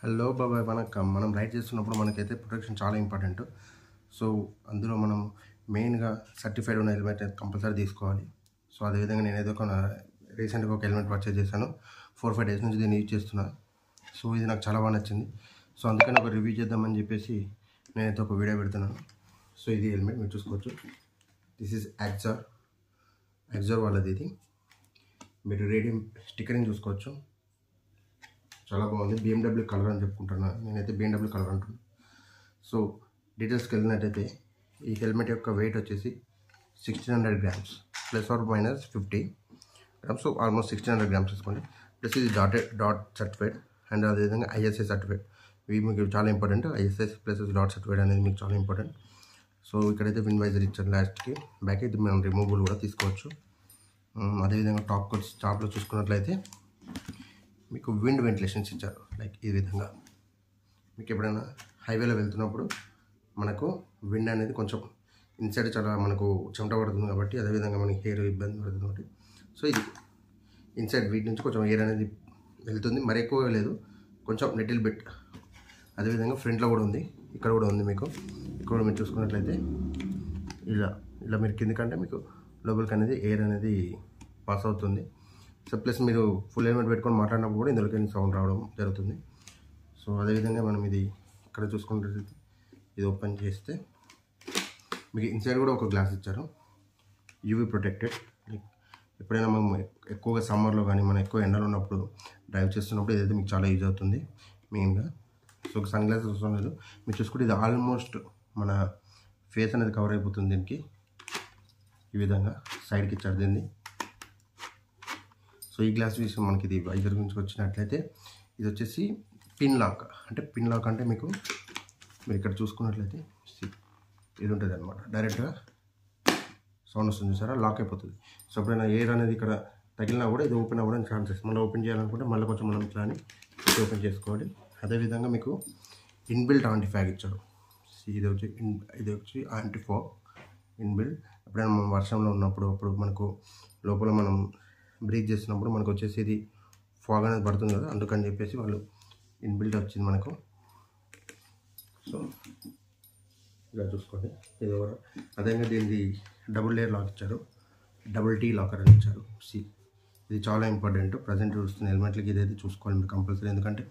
Hello బాబాయ్ వనక్కం. మనం ride చేస్తున్నప్పుడు మనకైతే ప్రొటెక్షన్ చాలా ఇంపార్టెంట్. సో అందులో మనం మెయిన్గా సర్టిఫైడ్ ఉన్న హెల్మెట్ కంపల్సరీ తీసుకోవాలి. సో అదేవిధంగా నేనైతే రీసెంట్గా ఒక హెల్మెట్ పర్చేజ్ చేశాను. 4-5 డేస్ నుంచి దీన్ని యూజ్ చేస్తున్నా. సో ఇది నాకు చాలా బాగా నచ్చింది. సో అందుకని ఒక రివ్యూ చేద్దామని చెప్పేసి నేనైతే ఒక వీడియో పెడుతున్నాను. సో ఇది హెల్మెట్ మీరు చూసుకోవచ్చు. దిస్ ఈజ్ యాక్జర్ వాళ్ళది. ఇది మీరు రేడియం స్టిక్కరింగ్ చూసుకోవచ్చు. చాలా బాగుంది. BMW కలర్ అని చెప్పుకుంటున్నాను. నేనైతే BMW కలర్ అంటున్నాను. సో డీటెయిల్స్కి వెళ్ళినట్టయితే ఈ హెల్మెట్ యొక్క వెయిట్ వచ్చేసి 1600 grams ±50 grams. So almost 1600 grams తీసుకోండి. ప్లస్ ఇది డాట్ సర్టిఫైడ్ అండ్ అదేవిధంగా ISI సర్టిఫైడ్. ఇవి మీకు చాలా important. ISI plus dot certified అనేది మీకు చాలా ఇంపార్టెంట్. సో ఇక్కడైతే విన్ వైజర్ ఇచ్చారు లాస్ట్కి. బ్యాక్ అయితే మనం రిమూవబుల్ కూడా తీసుకోవచ్చు. అదేవిధంగా టాప్లో చూసుకున్నట్లయితే మీకు విండ్ వెంటిలేషన్స్ ఇచ్చారు. లైక్ ఈ విధంగా మీకు ఎప్పుడైనా హైవేలో వెళ్తున్నప్పుడు మనకు విండ్ అనేది కొంచెం ఇన్సైడ్ చాలా మనకు చెమట పడుతుంది కాబట్టి, అదేవిధంగా మనకి హెయిర్ ఇబ్బంది పడుతుంది కాబట్టి, సో ఇది ఇన్సైడ్ వీటి నుంచి కొంచెం ఎయిర్ అనేది వెళ్తుంది. మరి ఎక్కువగా లేదు, కొంచెం లిటిల్ బిట్. అదేవిధంగా ఫ్రంట్లో కూడా ఉంది, ఇక్కడ కూడా ఉంది. మీకు ఇక్కడ మీరు చూసుకున్నట్లయితే ఇలా మీరు కిందకంటే మీకు లోపలికి అనేది ఎయిర్ అనేది పాస్ అవుతుంది. సో ప్లస్ మీరు ఫుల్ హెల్మెట్ పెట్టుకొని మాట్లాడినప్పుడు కూడా ఇందులోకి సౌండ్ రావడం జరుగుతుంది. సో అదేవిధంగా మనం ఇది ఇక్కడ చూసుకున్నట్లయితే ఇది ఓపెన్ చేస్తే మీకు ఇన్సైడ్ కూడా ఒక గ్లాస్ ఇచ్చారు, UV ప్రొటెక్టెడ్. ఎప్పుడైనా మనం ఎక్కువగా సమ్మర్లో కానీ మనం ఎక్కువ ఎండలో ఉన్నప్పుడు డ్రైవ్ చేస్తున్నప్పుడు ఇదైతే మీకు చాలా యూజ్ అవుతుంది మెయిన్గా. సో సన్ గ్లాసెస్ అవసరం లేదు. మీరు చూసుకుంటే ఇది ఆల్మోస్ట్ మన ఫేస్ అనేది కవర్ అయిపోతుంది. దీనికి ఈ విధంగా సైడ్కి ఇచ్చారు దీన్ని. సో ఈ గ్లాస్ విషయం మనకి ఇది వైజర్ గురించి వచ్చినట్లయితే ఇది వచ్చేసి పిన్ లాక్. పిన్ లాక్ అంటే మీకు మీరు ఇక్కడ చూసుకున్నట్లయితే ఇది ఉంటుంది అనమాట. డైరెక్ట్గా సౌండ్ వస్తుంది చూసారా, లాక్ అయిపోతుంది. సో ఎప్పుడైనా ఎయిర్ అనేది ఇక్కడ తగిలినా కూడా ఇది ఓపెన్ అవ్వడానికి ఛాన్సెస్. మళ్ళీ ఓపెన్ చేయాలనుకుంటే మళ్ళీ కొంచెం మనం ఇట్లా అని ఓపెన్ చేసుకోవాలి. అదేవిధంగా మీకు ఇన్బిల్ట్ యాంటీ ఫ్యాగ్ ఇచ్చారు. ఇది వచ్చి యాంటీ ఫాగ్ ఇన్బిల్ట్. ఎప్పుడైనా మనం వర్షంలో ఉన్నప్పుడు అప్పుడు మనకు లోపల మనం బ్రీత్ చేస్తున్నప్పుడు మనకు వచ్చేసి ఇది ఫాగ్ అనేది పడుతుంది కదా, అందుకని చెప్పేసి వాళ్ళు ఇన్బిల్ట్ వచ్చింది మనకు. సో ఇలా చూసుకోండి. ఇది అదేవిధంగా దీనికి డబుల్ లేయర్ లాక్ ఇచ్చారు, డబుల్ టీ లాకర్ అని ఇచ్చారు. ఇది చాలా ఇంపార్టెంట్. ప్రజెంట్ చూస్తున్న హెల్మెట్లకి ఇదైతే చూసుకోవాలి మీరు కంపల్సరీ. ఎందుకంటే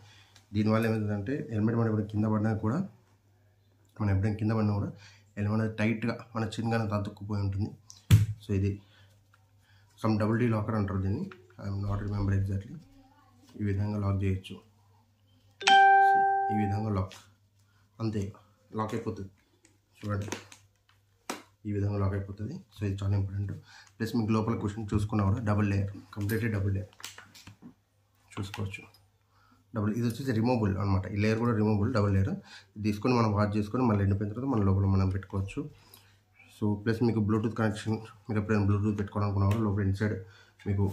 దీనివల్ల ఏమవుతుందంటే హెల్మెట్ మనం ఎప్పుడైనా కింద పడినా కూడా హెల్మెట్ అనేది టైట్గా మన చిన్నగానే తతుక్కుపోయి ఉంటుంది. సో ఇది సమ్ డబుల్ టీ లాకర్ అంటారు దీన్ని, ఐఎమ్ నాట్ రిమెంబర్ ఎగ్జాక్ట్లీ. ఈ విధంగా లాక్ చేయొచ్చు. ఈ విధంగా అంతే లాక్ అయిపోతుంది. చూడండి, ఈ విధంగా లాక్ అయిపోతుంది. సో ఇది చాలా ఇంపార్టెంట్. ప్లస్ మీకు లోపల క్వశ్చన్ చూసుకున్నా కూడా double layer, completely double layer చూసుకోవచ్చు. ఇది వచ్చేసి రిమూవబుల్ అనమాట. ఈ లేయర్ కూడా రిమూవబుల్, డబుల్ లేయర్. తీసుకొని మనం వాష్ చేసుకొని మళ్ళీ ఎండిపోయిన తర్వాత మన లోపల మనం పెట్టుకోవచ్చు. సో ప్లస్ మీకు బ్లూటూత్ కనెక్షన్, మీరు ఎప్పుడైనా బ్లూటూత్ పెట్టుకోవాలనుకున్నారో లోపల ఇన్సైడ్ మీకు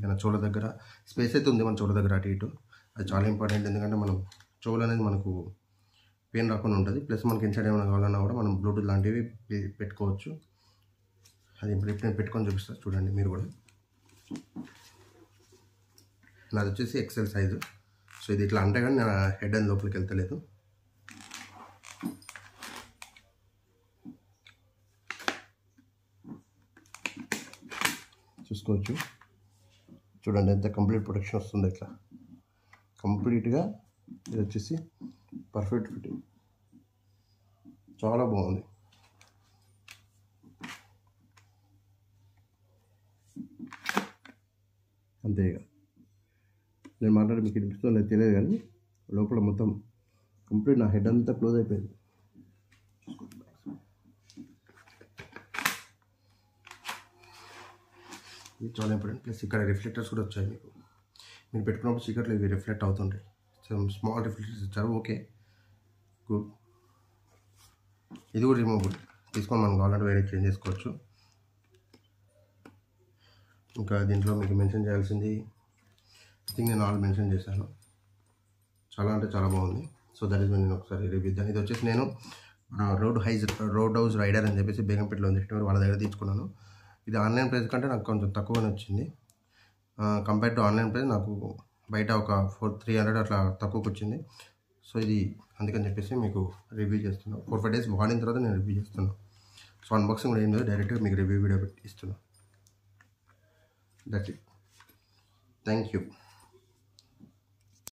మన చెవుల దగ్గర స్పేస్ అయితే ఉంది, మన చెవుల దగ్గర అటు ఇటు. అది చాలా ఇంపార్టెంట్. ఎందుకంటే మనం చెవులు అనేది మనకు పెయిన్ రాకుండా ఉంటుంది. ప్లస్ మనకి ఇన్సైడ్ ఏమైనా కావాలన్నా కూడా మనం బ్లూటూత్ లాంటివి పెట్టుకోవచ్చు. అది ఇప్పుడు నేను పెట్టుకొని చూపిస్తాను చూడండి మీరు కూడా. నాది వచ్చేసి XL సైజు. సో ఇది ఇట్లా అంటే కానీ నా హెడ్ అని లోపలికి వెళ్తలేదు. చూసుకోవచ్చు, చూడండి ఎంత కంప్లీట్ ప్రొటెక్షన్ వస్తుంది. ఇట్లా కంప్లీట్గా ఇది వచ్చేసి పర్ఫెక్ట్ ఫిట్టింగ్, చాలా బాగుంది. అంతే, ఇక నేను మాట్లాడి మీకు వినిపిస్తుందో లేదు తెలియదు, కానీ లోపల మొత్తం కంప్లీట్ నా హెడ్ అంతా క్లోజ్ అయిపోయింది. ఇది చాలా ఇంపార్టెంట్. ప్లస్ ఇక్కడ రిఫ్లెక్టర్స్ కూడా వచ్చాయి. మీరు పెట్టుకున్నప్పుడు చీకట్లో ఇవి రిఫ్లెక్ట్ అవుతుంటాయి. స్మాల్ రిఫ్లెక్టర్స్ ఇచ్చారు. Okay, good. ఇది కూడా రిమూవబుల్. తీసుకొని మనం కావాలంటే వేరే చేంజ్ చేసుకోవచ్చు. ఇంకా దీంట్లో మీకు మెన్షన్ చేయాల్సింది నేను ఆల్ మెన్షన్ చేశాను. చాలా అంటే చాలా బాగుంది. సో దట్ ఈస్ నేను ఒకసారి రివ్యూ ఇద్దాను. ఇది వచ్చేసి నేను రోడ్ హౌస్ రైడర్ అని చెప్పేసి బేగంపేటలో ఉంది, వాళ్ళ దగ్గర తీసుకున్నాను. ఇది ఆన్లైన్ ప్రైస్ కంటే నాకు కొంచెం తక్కువనే వచ్చింది. కంపేర్ టు ఆన్లైన్ ప్రైస్ నాకు బయట ఒక 300 అట్లా తక్కువకి వచ్చింది. సో ఇది అందుకని చెప్పేసి మీకు రివ్యూ చేస్తున్నాను. 4-5 డేస్ వాడిన తర్వాత నేను రివ్యూ చేస్తున్నాను. సో అన్బాక్సింగ్ కూడా ఏం లేదు, డైరెక్ట్గా మీకు రివ్యూ వీడియో పెట్టి ఇస్తున్నాను. That's it. Thank you.